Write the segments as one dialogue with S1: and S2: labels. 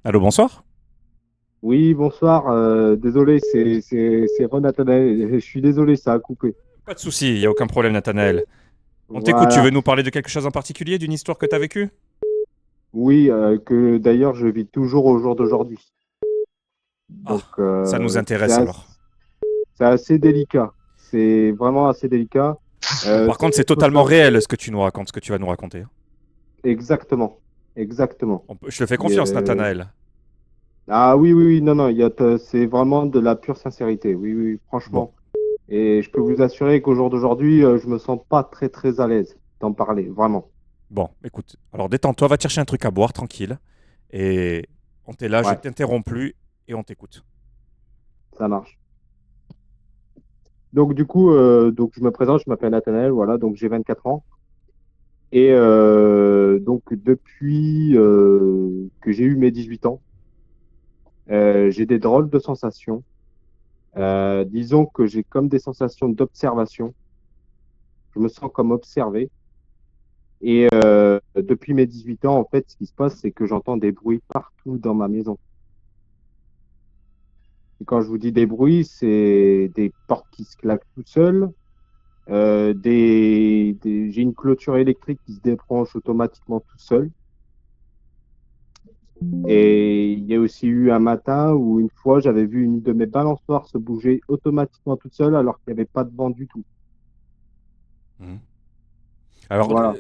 S1: Allô, bonsoir.
S2: Oui, bonsoir. Désolé, c'est Renathanaël. Je suis désolé, ça a coupé.
S1: Pas de souci, il n'y a aucun problème, Nathanaël. On t'écoute, tu veux
S2: Voilà.
S1: nous parler de quelque chose en particulier, d'une histoire que tu as vécue?
S2: Oui, que d'ailleurs je vis toujours au jour d'aujourd'hui.
S1: Ah,
S2: Donc
S1: ça nous intéresse alors.
S2: c'est assez délicat. C'est vraiment assez délicat.
S1: Bon, par
S2: Ce
S1: contre, c'est
S2: qu'il faut
S1: totalement
S2: savoir.
S1: réel ce que tu nous racontes, ce que tu vas nous raconter.
S2: Exactement. Exactement.
S1: Je te fais
S2: Il y
S1: confiance,
S2: a-
S1: Nathanaël.
S2: Ah oui, oui, oui, non, non, c'est vraiment de la pure sincérité. Oui, oui, oui,
S1: Bon,
S2: franchement. Et je peux vous assurer qu'au jour d'aujourd'hui, je me sens pas très, très à l'aise d'en parler, vraiment.
S1: bon, écoute. Alors détends-toi, va te chercher un truc à boire, tranquille. Et on t'est là, je
S2: Ouais,
S1: t'interromps plus et on t'écoute.
S2: ça marche. Donc du coup, donc je me présente, je m'appelle Nathanaël, voilà, donc j'ai 24 ans. Et donc depuis que j'ai eu mes 18 ans, j'ai des drôles de sensations. Disons que j'ai comme des sensations d'observation. Je me sens comme observé. Et depuis mes 18 ans, en fait, ce qui se passe, c'est que j'entends des bruits partout dans ma maison. Et quand je vous dis des bruits, c'est des portes qui se claquent tout seules. J'ai une clôture électrique qui se débranche automatiquement tout seul. Et il y a aussi eu un matin où une fois, j'avais vu une de mes balançoires se bouger automatiquement toute seule alors qu'il n'y avait pas de vent du tout.
S1: Mhm. Alors,
S2: Voilà.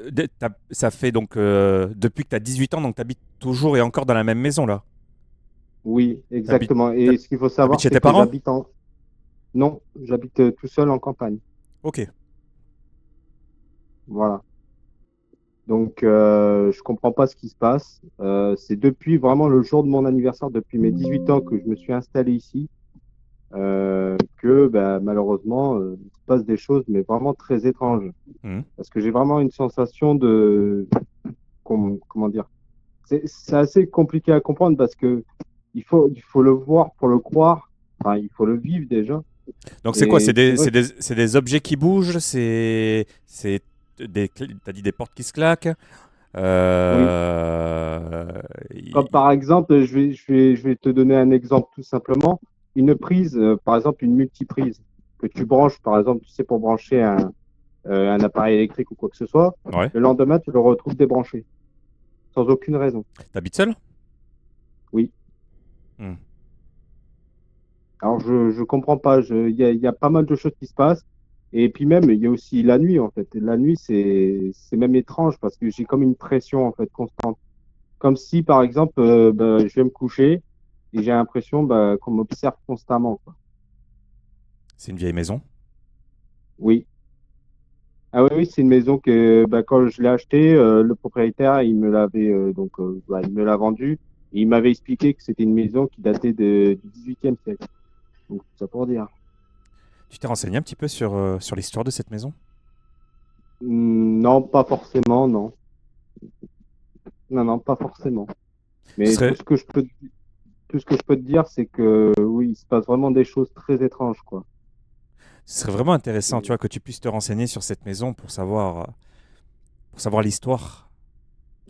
S1: ça fait donc depuis que tu as 18 ans, donc tu habites toujours et encore dans la même maison là.
S2: Oui,
S1: T'habites,
S2: exactement. Et
S1: t'hab-
S2: ce qu'il faut
S1: T'habites
S2: savoir,
S1: chez
S2: c'est
S1: tes
S2: que
S1: parents?
S2: j'habite en... Non, j'habite tout seul en campagne.
S1: Ok.
S2: Voilà. Donc, je comprends pas ce qui se passe. C'est depuis vraiment le jour de mon anniversaire, depuis mes 18 ans que je me suis installé ici. Que bah, malheureusement, il se passe des choses, mais vraiment très étranges.
S1: Mhm.
S2: Parce que j'ai vraiment une sensation de, comment dire, c'est assez compliqué à comprendre parce que il faut le voir pour le croire. Enfin, il faut le vivre déjà.
S1: Donc c'est quoi?
S2: Et c'est vrai.
S1: C'est des objets qui bougent? T'as dit des portes qui se claquent?
S2: Oui.
S1: Euh,
S2: Comme
S1: y-
S2: par exemple, je vais te donner un exemple tout simplement. Une prise, par exemple, une multiprise que tu branches, par exemple, tu sais, pour brancher un appareil électrique ou quoi que ce soit.
S1: Ouais.
S2: Le lendemain, tu le retrouves débranché, sans aucune raison.
S1: T'habites seul?
S2: Oui.
S1: Hmm.
S2: Alors, je comprends pas. Il y a pas mal de choses qui se passent. Et puis même, il y a aussi la nuit, en fait. Et la nuit, c'est même étrange parce que j'ai comme une pression, en fait, constante. Comme si, par exemple, ben, je vais me coucher et j'ai l'impression ben, qu'on m'observe constamment, quoi.
S1: C'est une vieille maison.
S2: Oui. Ah oui, oui, c'est une maison que ben, quand je l'ai achetée, le propriétaire, il me l'avait ben, il me l'a vendue. Et il m'avait expliqué que c'était une maison qui datait du 18e siècle. Donc, tout ça pour dire.
S1: Tu t'es renseigné un petit peu sur l'histoire de cette maison?
S2: Non, pas forcément, non. Non, non, pas forcément.
S1: Ce
S2: Mais
S1: serait,
S2: tout ce que je peux te dire, c'est que oui, il se passe vraiment des choses très étranges, quoi.
S1: Ce serait vraiment intéressant, tu
S2: Et-
S1: vois, que tu puisses te renseigner sur cette maison pour savoir l'histoire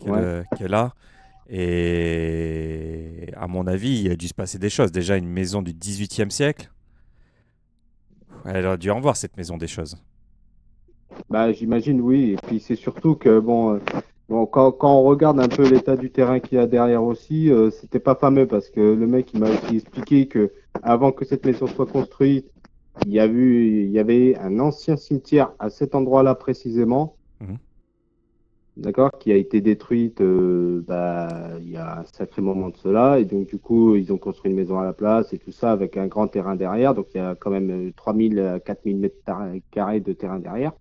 S2: Ouais.
S1: qu'elle a. Et à mon avis, il a dû se passer des choses. Déjà, une maison du 18e siècle, elle a dû en voir cette maison des choses.
S2: Bah, j'imagine, oui. Et puis c'est surtout que bon, bon quand on regarde un peu l'état du terrain qu'il y a derrière aussi, c'était pas fameux parce que le mec il m'a aussi expliqué que avant que cette maison soit construite, il y avait un ancien cimetière à cet endroit-là précisément,
S1: Mhm.
S2: d'accord, qui a été détruite bah, il y a un sacré moment de cela. Et donc du coup, ils ont construit une maison à la place et tout ça avec un grand terrain derrière. Donc il y a quand même 3000 à 4000 mètres carrés de terrain derrière.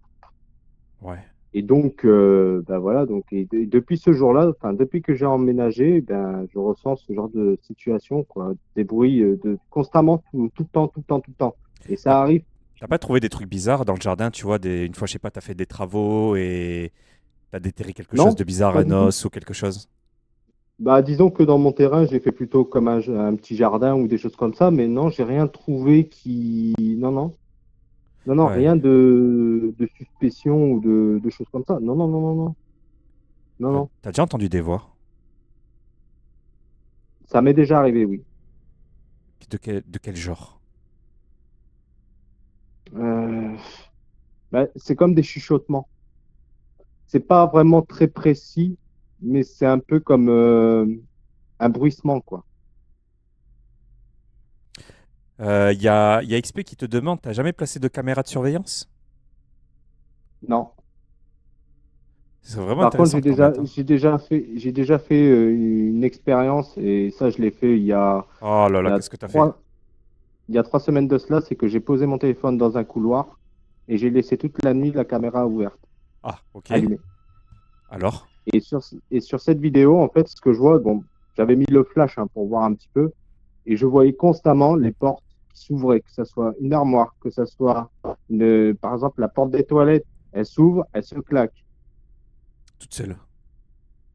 S1: Ouais.
S2: Et donc, ben voilà, donc, depuis ce jour-là, enfin, depuis que j'ai emménagé, ben, je ressens ce genre de situation, quoi. Des bruits constamment, tout le temps, tout le temps, tout le temps. Et
S1: T'as
S2: ça arrive,
S1: t'as pas trouvé des trucs bizarres dans le jardin, tu vois, une fois, je sais pas, t'as fait des travaux et t'as déterré quelque chose
S2: non,
S1: de bizarre,
S2: pas
S1: un
S2: du tout.
S1: os ou quelque chose?
S2: Bah, disons que dans mon terrain, j'ai fait plutôt comme un petit jardin ou des choses comme ça, mais non, j'ai rien trouvé qui. Non, non, non, non,
S1: Ouais.
S2: rien de suspicion ou de choses comme ça. Non, non, non, non, non, non, non.
S1: T'as déjà entendu des voix?
S2: Ça m'est déjà arrivé, oui.
S1: De quel genre?
S2: Euh, c'est comme des chuchotements. C'est pas vraiment très précis, mais c'est un peu comme un bruissement, quoi.
S1: Il y a XP qui te demande, t'as jamais placé de caméra de surveillance?
S2: Non.
S1: C'est vraiment
S2: Par contre,
S1: intéressant que t'en mettes, hein.
S2: j'ai déjà fait une expérience et ça, je l'ai fait
S1: Oh là
S2: il y
S1: là,
S2: a
S1: qu'est-ce que t'as fait?
S2: trois, il y a 3 semaines de cela. C'est que j'ai posé mon téléphone dans un couloir et j'ai laissé toute la nuit la caméra ouverte,
S1: Ah, ok.
S2: allumée.
S1: Alors?
S2: Et sur cette vidéo, en fait, ce que je vois, bon, j'avais mis le flash hein, pour voir un petit peu et je voyais constamment les portes qui s'ouvraient, que ce soit une armoire, que ce soit par exemple la porte des toilettes, elle s'ouvre, elle se claque
S1: Toute seule.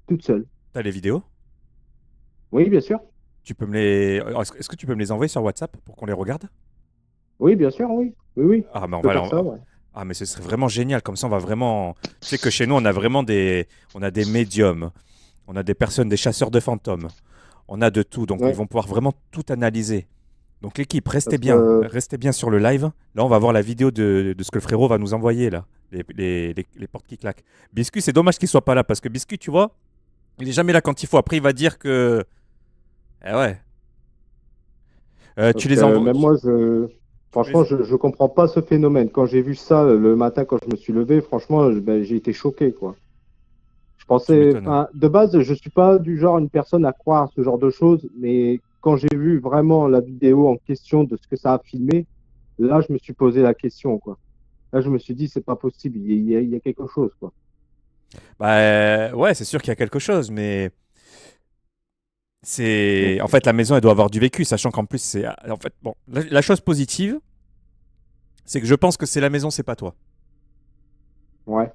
S2: toute seule.
S1: T'as les vidéos?
S2: Oui, bien sûr.
S1: Tu peux me les... Est-ce que tu peux me les envoyer sur WhatsApp pour qu'on les regarde?
S2: Oui, bien sûr, oui. Oui, oui.
S1: Ah, mais
S2: Je
S1: on
S2: peux
S1: va...
S2: faire ça, ouais.
S1: Ah, mais ce serait vraiment génial. Comme ça, on va vraiment... Tu sais que chez nous, on a vraiment des... On a des médiums. On a des personnes, des chasseurs de fantômes. On a de tout. Donc, ils
S2: Ouais,
S1: vont pouvoir vraiment tout analyser. Donc, l'équipe, restez
S2: parce
S1: bien.
S2: que
S1: Restez bien sur le live. Là, on va voir la vidéo de ce que le frérot va nous envoyer, là. Les portes qui claquent. Biscuit, c'est dommage qu'il soit pas là. Parce que Biscuit, tu vois, il est jamais là quand il faut. Après, il va dire que... Eh ouais. Tu
S2: parce
S1: les
S2: que
S1: envoies...
S2: même moi,
S1: tu les-
S2: franchement, je comprends pas ce phénomène. Quand j'ai vu ça le matin, quand je me suis levé, franchement, j'ai été choqué, quoi. Je
S1: Tu
S2: pensais,
S1: m'étonnes.
S2: enfin, de base, je suis pas du genre une personne à croire ce genre de choses, mais quand j'ai vu vraiment la vidéo en question de ce que ça a filmé, là, je me suis posé la question, quoi. Là, je me suis dit, c'est pas possible, il y a quelque chose, quoi.
S1: Bah ouais, c'est sûr qu'il y a quelque chose, mais
S2: Donc,
S1: c'est en fait la maison elle doit avoir du vécu, sachant qu'en plus c'est en fait bon la chose positive, c'est que je pense que c'est la maison, c'est pas toi,
S2: ouais,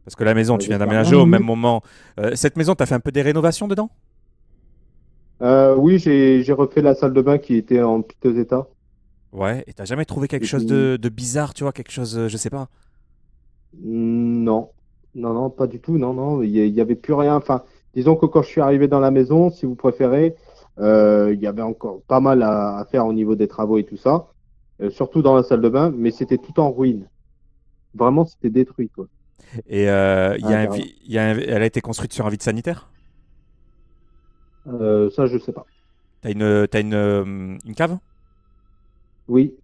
S1: parce que la maison tu viens
S2: j'espère
S1: d'aménager
S2: bien.
S1: au même moment. Cette maison, t'as fait un peu des rénovations dedans?
S2: Oui, j'ai refait la salle de bain qui était en piteux état.
S1: Ouais, et t'as jamais trouvé quelque
S2: J'ai
S1: chose
S2: tout-
S1: de bizarre, tu vois, quelque chose, je sais pas.
S2: Non, non, non, pas du tout. Non, non, il y avait plus rien. Enfin, disons que quand je suis arrivé dans la maison, si vous préférez, il y avait encore pas mal à faire au niveau des travaux et tout ça, surtout dans la salle de bain, mais c'était tout en ruine. Vraiment, c'était détruit, quoi,
S1: Et
S2: à l'intérieur.
S1: elle a été construite sur un vide sanitaire?
S2: Ça, je sais pas.
S1: T'as une cave?
S2: Oui,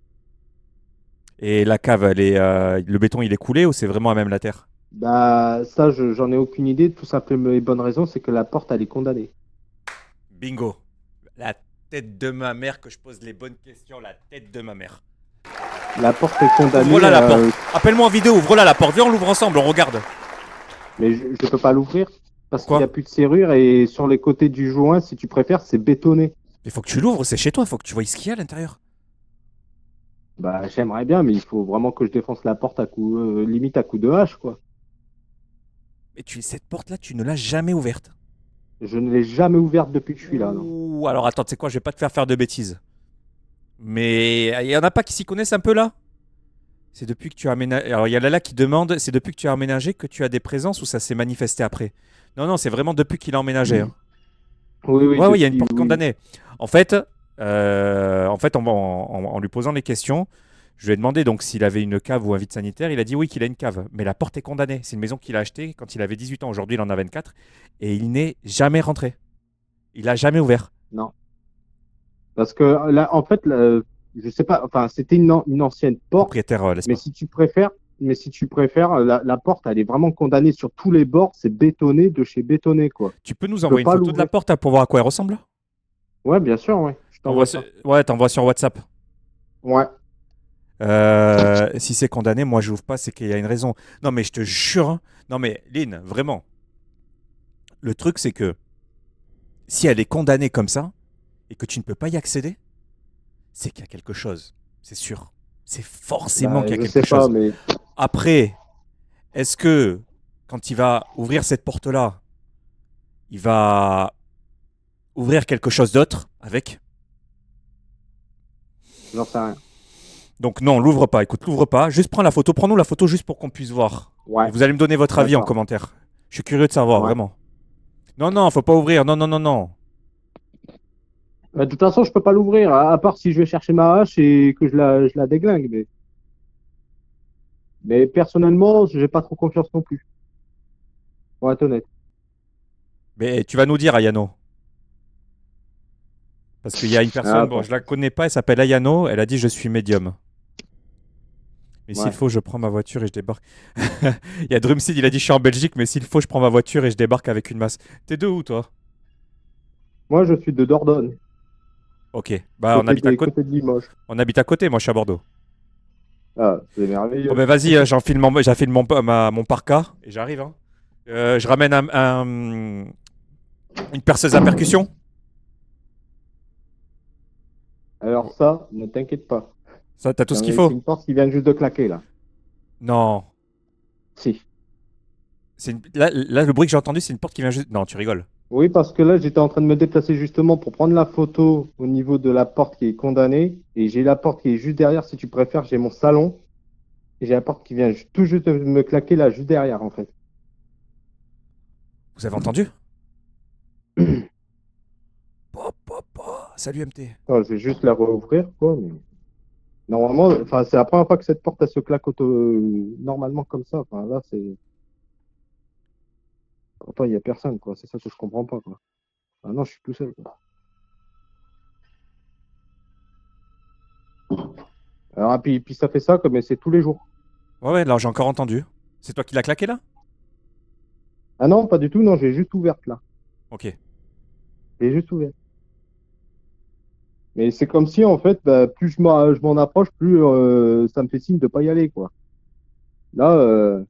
S1: Et la cave, le béton il est coulé ou c'est vraiment à même la terre?
S2: bah ça, j'en ai aucune idée. Tout simplement, les bonnes raisons, c'est que la porte, elle est condamnée.
S1: Bingo. La tête de ma mère, que je pose les bonnes questions, la tête de ma mère.
S2: La porte est condamnée,
S1: Ouvre-la la porte. Appelle-moi en vidéo, ouvre-la la porte. Viens, on l'ouvre ensemble, on regarde.
S2: mais je ne peux pas l'ouvrir parce qu'il n'y
S1: Pourquoi?
S2: a plus de serrure et sur les côtés du joint, si tu préfères, c'est bétonné.
S1: Il faut que tu l'ouvres, c'est chez toi, il faut que tu vois ce qu'il y a à l'intérieur.
S2: Bah, j'aimerais bien, mais il faut vraiment que je défonce la porte limite à coup de hache, quoi.
S1: Mais cette porte-là, tu ne l'as jamais ouverte.
S2: Je ne l'ai jamais ouverte depuis que je suis là, non.
S1: Ouh, alors attends, tu sais quoi, je vais pas te faire de bêtises. Mais il y en a pas qui s'y connaissent un peu là? C'est depuis que tu as aménagé. Alors il y a Lala qui demande, c'est depuis que tu as emménagé que tu as des présences ou ça s'est manifesté après? Non, non, c'est vraiment depuis qu'il a emménagé, hein.
S2: Oui, oui,
S1: Ouais, ouais, il y a une porte
S2: oui.
S1: condamnée. En fait, en lui posant les questions, je lui ai demandé donc s'il avait une cave ou un vide sanitaire. Il a dit oui, qu'il a une cave. Mais la porte est condamnée. C'est une maison qu'il a achetée quand il avait 18 ans. Aujourd'hui, il en a 24. Et il n'est jamais rentré. Il a jamais ouvert.
S2: Non. Parce que là, en fait, là, je sais pas, enfin, c'était une ancienne porte,
S1: Propriétaire, laisse
S2: mais
S1: pas.
S2: si tu préfères, la porte, elle est vraiment condamnée sur tous les bords, c'est bétonné de chez bétonné, quoi.
S1: Tu peux nous
S2: Tu peux
S1: envoyer une
S2: pas
S1: photo de la
S2: l'ouvrir.
S1: porte pour voir à quoi elle ressemble?
S2: Ouais, bien sûr, ouais. Je t'envoie ça.
S1: Ouais, t'envoies sur WhatsApp.
S2: Ouais.
S1: Si c'est condamné, moi je l'ouvre pas, c'est qu'il y a une raison. Non, mais je te jure, hein. Non, mais Lynn, vraiment. Le truc, c'est que si elle est condamnée comme ça et que tu ne peux pas y accéder, c'est qu'il y a quelque chose. C'est sûr. C'est forcément qu'il
S2: Bah,
S1: y a
S2: je
S1: quelque
S2: sais pas,
S1: chose.
S2: mais
S1: Après, est-ce que quand il va ouvrir cette porte-là, il va ouvrir quelque chose d'autre avec?
S2: j'en sais rien.
S1: Donc non, l'ouvre pas. Écoute, l'ouvre pas. Juste prends la photo. Prends-nous la photo juste pour qu'on puisse voir. Et
S2: Ouais,
S1: vous allez me donner votre avis en
S2: d'accord.
S1: commentaire. Je suis curieux de savoir,
S2: Ouais.
S1: vraiment. Non, non, faut pas ouvrir. Non, non, non, non.
S2: Bah, de toute façon, je peux pas l'ouvrir, à part si je vais chercher ma hache et que je la déglingue. Mais personnellement, j'ai pas trop confiance non plus, pour être honnête.
S1: Mais tu vas nous dire, Ayano. Parce qu'il y a une
S2: Ah,
S1: personne, bon,
S2: attends,
S1: je la connais pas, elle s'appelle Ayano, elle a dit je suis médium. Mais s'il
S2: ouais.
S1: faut, je prends ma voiture et je débarque. Il y a Drumseed, il a dit je suis en Belgique, mais s'il faut, je prends ma voiture et je débarque avec une masse. T'es de où, toi?
S2: Moi, je suis de Dordogne,
S1: Ok, bah
S2: côté de Limoges.
S1: on habite à côté, moi je suis à Bordeaux.
S2: Ah, c'est
S1: Bon
S2: merveilleux.
S1: ben vas-y, j'enfile mon parka et j'arrive. Hein. Je ramène une perceuse à percussion.
S2: Alors ça, ne t'inquiète pas.
S1: Ça, t'as tout ce qu'il
S2: C'est
S1: faut?
S2: une porte qui vient juste de claquer, là.
S1: Non.
S2: Si.
S1: Là, le bruit que j'ai entendu, c'est une porte qui vient juste. Non, tu rigoles.
S2: Oui, parce que là, j'étais en train de me déplacer justement pour prendre la photo au niveau de la porte qui est condamnée. Et j'ai la porte qui est juste derrière, si tu préfères. J'ai mon salon. Et j'ai la porte qui vient tout juste de me claquer là, juste derrière, en fait.
S1: Vous avez entendu? Pop, pop, pop. Salut MT.
S2: Je vais juste la rouvrir, quoi. Mais normalement, enfin, c'est la première fois que cette porte, elle se claque normalement comme ça. Enfin, là, c'est. Pourtant, il n'y a personne, quoi. C'est ça que je comprends pas, quoi. Ah non, je suis tout seul, quoi. Alors, puis ça fait ça, comme c'est tous les jours.
S1: Ouais, ouais, là j'ai encore entendu. C'est toi qui l'as claqué là?
S2: Ah non, pas du tout, non, j'ai juste ouverte là.
S1: Ok.
S2: J'ai juste ouvert. Mais c'est comme si, en fait, bah, plus je m'en approche, plus ça me fait signe de pas y aller, quoi. Là,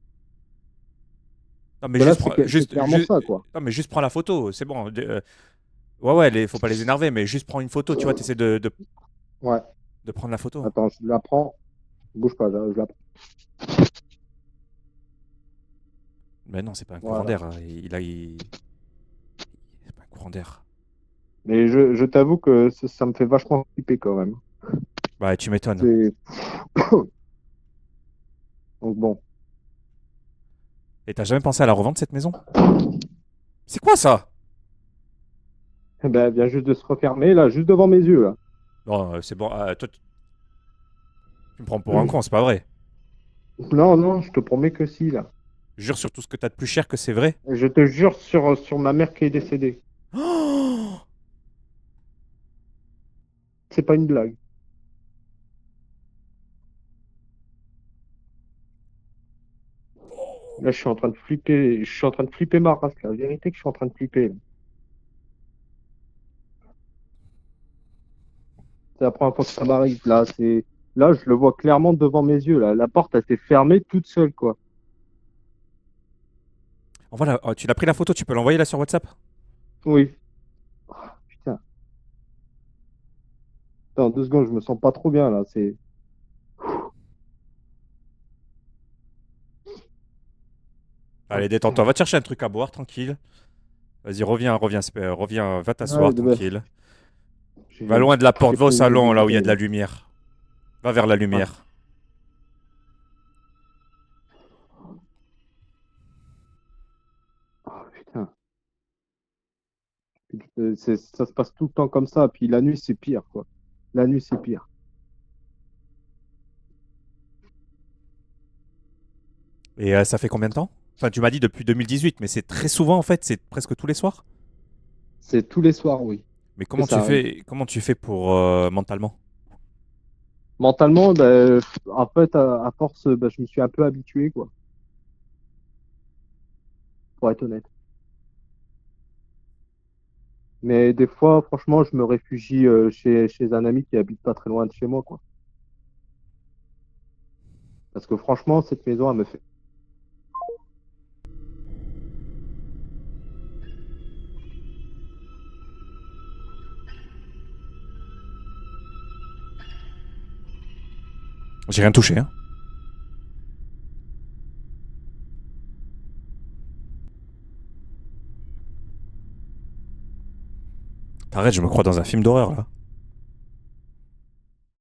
S1: Non, mais
S2: là
S1: juste,
S2: c'est clairement ça, quoi.
S1: non, mais juste prends la photo, c'est bon. Ouais, ouais, faut pas les énerver, mais juste prends une photo, tu vois, t'essaies
S2: Ouais.
S1: de prendre la photo.
S2: Attends, je la prends. Bouge pas, je la prends.
S1: Mais non, c'est pas un courant
S2: Voilà.
S1: d'air. C'est pas un courant d'air.
S2: Mais je t'avoue que ça me fait vachement flipper quand même.
S1: Bah, tu m'étonnes.
S2: C'est. Donc bon.
S1: Et t'as jamais pensé à la revendre cette maison? C'est quoi ça?
S2: Eh ben, elle vient juste de se refermer, là, juste devant mes yeux, là.
S1: Non, c'est bon. Toi, tu me prends pour un con, c'est pas vrai.
S2: Non, non, je te promets que si, là.
S1: Jure sur tout ce que t'as de plus cher que c'est vrai.
S2: Je te jure sur ma mère qui est décédée.
S1: Oh,
S2: C'est pas une blague. Là, je suis en train de flipper. Je suis en train de flipper ma race, là. La vérité que je suis en train de flipper, là. C'est la première fois que ça m'arrive, là. Là, je le vois clairement devant mes yeux, là. La porte, elle s'est fermée toute seule, quoi.
S1: voilà, tu l'as pris la photo, tu peux l'envoyer là sur WhatsApp?
S2: Oui. Oh, putain. Attends, 2 secondes, je me sens pas trop bien, là.
S1: Allez, détends-toi, va te chercher un truc à boire, tranquille. Vas-y, reviens, va
S2: Ouais,
S1: t'asseoir, tranquille. Va
S2: j'ai
S1: loin de la porte,
S2: j'ai
S1: va au
S2: pris une
S1: salon,
S2: deuxième
S1: là où il y a
S2: bouteille,
S1: de
S2: là.
S1: la lumière. Va vers la
S2: Ouais.
S1: lumière.
S2: Oh, putain. Ça se passe tout le temps comme ça. Puis la nuit, c'est pire, quoi. La nuit, c'est pire.
S1: Et ça fait combien de temps? Enfin, tu m'as dit depuis 2018, mais c'est très souvent en fait, c'est presque tous les soirs.
S2: C'est tous les soirs, oui,
S1: Mais
S2: que ça arrive.
S1: comment tu fais pour mentalement?
S2: Mentalement, ben, en fait, à force, ben, je me suis un peu habitué, quoi, pour être honnête. Mais des fois, franchement, je me réfugie chez un ami qui habite pas très loin de chez moi, quoi. Parce que franchement, cette maison, elle me fait.
S1: J'ai rien touché, hein. Arrête, je me crois dans un film d'horreur là.